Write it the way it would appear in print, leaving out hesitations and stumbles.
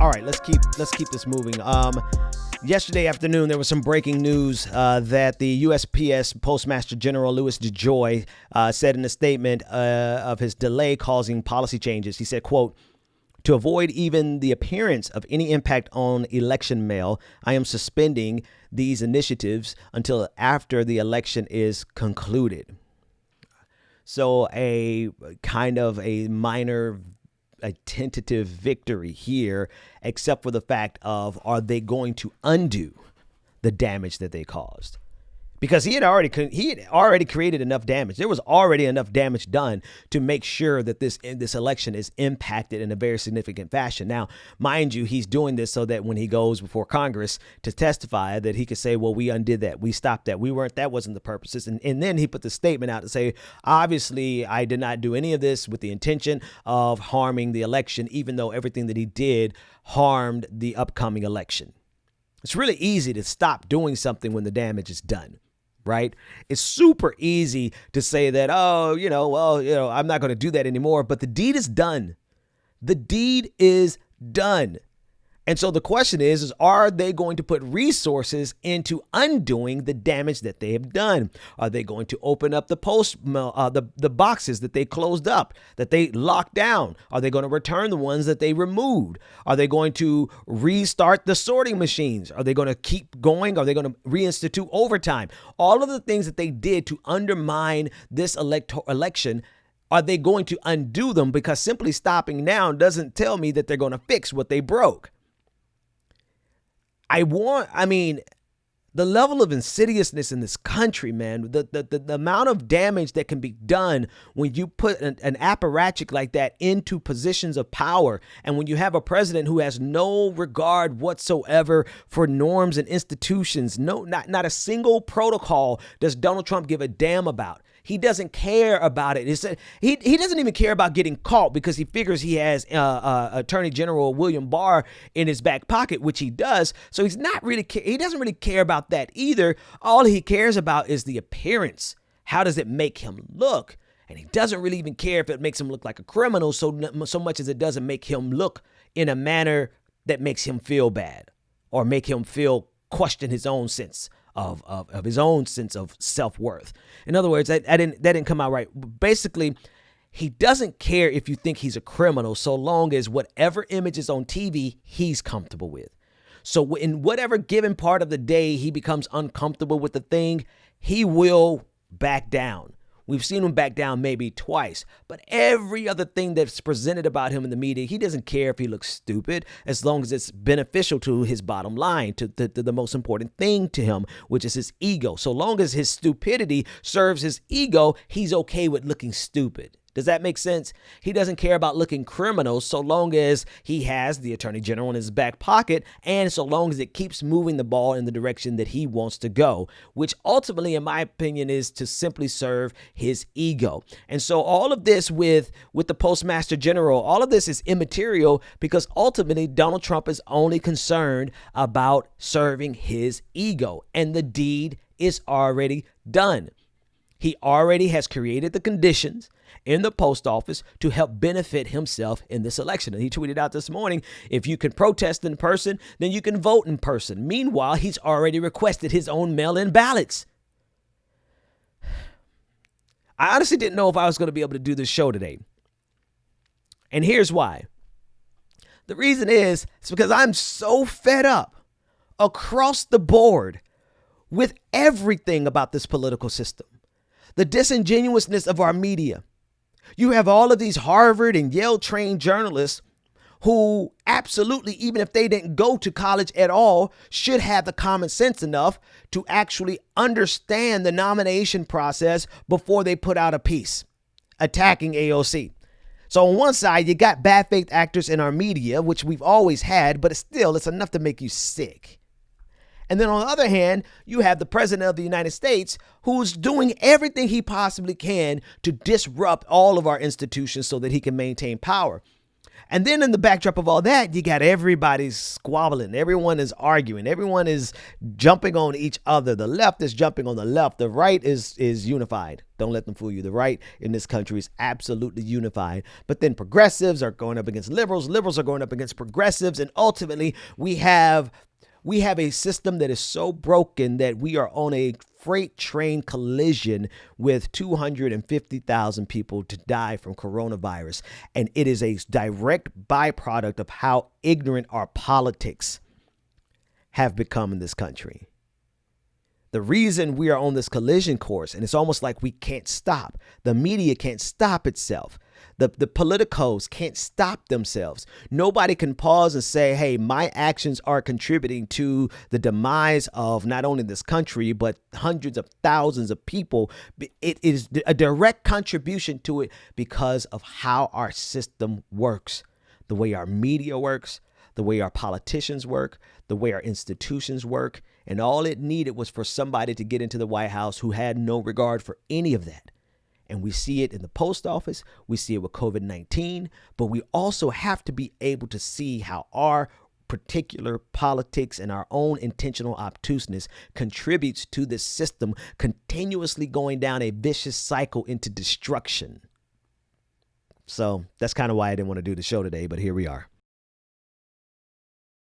All right, let's keep this moving. Yesterday afternoon, there was some breaking news that the USPS Postmaster General DeJoy said in a statement of his delay causing policy changes. He said, quote, "To avoid even the appearance of any impact on election mail, I am suspending these initiatives until after the election is concluded." So a kind of a minor, a tentative victory here, except for the fact of, are they going to undo the damage that they caused? Because he had already created enough damage. There was already enough damage done to make sure that this election is impacted in a very significant fashion. Now, mind you, he's doing this so that when he goes before Congress to testify, that he could say, well, we undid that. We stopped that. That wasn't the purposes. And then he put the statement out to say, obviously, I did not do any of this with the intention of harming the election, even though everything that he did harmed the upcoming election. It's really easy to stop doing something when the damage is done. Right? It's super easy to say that, I'm not going to do that anymore. But the deed is done. The deed is done. And so the question is are they going to put resources into undoing the damage that they have done? Are they going to open up the the boxes that they closed up, that they locked down? Are they going to return the ones that they removed? Are they going to restart the sorting machines? Are they going to keep going? Are they going to reinstitute overtime? All of the things that they did to undermine this election, are they going to undo them? Because simply stopping now doesn't tell me that they're going to fix what they broke. The level of insidiousness in this country, man, the amount of damage that can be done when you put an apparatchik like that into positions of power, and when you have a president who has no regard whatsoever for norms and institutions, not a single protocol does Donald Trump give a damn about. He doesn't care about it. He doesn't even care about getting caught because he figures he has Attorney General William Barr in his back pocket, which he does. So he doesn't really care about that either. All he cares about is the appearance. How does it make him look? And he doesn't really even care if it makes him look like a criminal so much as it doesn't make him look in a manner that makes him feel bad or make him question his own sense of his own sense of self-worth. In other words, that didn't come out right. Basically, he doesn't care if you think he's a criminal so long as whatever image is on TV, he's comfortable with. So in whatever given part of the day he becomes uncomfortable with the thing, he will back down. We've seen him back down maybe twice, but every other thing that's presented about him in the media, he doesn't care if he looks stupid as long as it's beneficial to his bottom line, to the most important thing to him, which is his ego. So long as his stupidity serves his ego, he's okay with looking stupid. Does that make sense? He doesn't care about looking criminal so long as he has the Attorney General in his back pocket and so long as it keeps moving the ball in the direction that he wants to go, which ultimately, in my opinion, is to simply serve his ego. And so all of this with the Postmaster General, all of this is immaterial because ultimately Donald Trump is only concerned about serving his ego, and the deed is already done. He already has created the conditions in the post office to help benefit himself in this election. And he tweeted out this morning, if you can protest in person, then you can vote in person. Meanwhile, he's already requested his own mail-in ballots. I honestly didn't know if I was going to be able to do this show today. And here's why. The reason is it's because I'm so fed up across the board with everything about this political system. The disingenuousness of our media. You have all of these Harvard and Yale trained journalists who absolutely, even if they didn't go to college at all, should have the common sense enough to actually understand the nomination process before they put out a piece attacking AOC. So on one side, you got bad faith actors in our media, which we've always had, but it's enough to make you sick. And then on the other hand, you have the president of the United States who's doing everything he possibly can to disrupt all of our institutions so that he can maintain power. And then in the backdrop of all that, you got everybody's squabbling. Everyone is arguing. Everyone is jumping on each other. The left is jumping on the left. The right is unified. Don't let them fool you. The right in this country is absolutely unified. But then progressives are going up against liberals. Liberals are going up against progressives. And ultimately, we have a system that is so broken that we are on a freight train collision with 250,000 people to die from coronavirus. And it is a direct byproduct of how ignorant our politics have become in this country. The reason we are on this collision course, and it's almost like we can't stop. The media can't stop itself. The politicos can't stop themselves. Nobody can pause and say, hey, my actions are contributing to the demise of not only this country, but hundreds of thousands of people. It is a direct contribution to it because of how our system works, the way our media works, the way our politicians work, the way our institutions work. And all it needed was for somebody to get into the White House who had no regard for any of that. And we see it in the post office. We see it with COVID-19. But we also have to be able to see how our particular politics and our own intentional obtuseness contributes to this system continuously going down a vicious cycle into destruction. So that's kind of why I didn't want to do the show today, but here we are.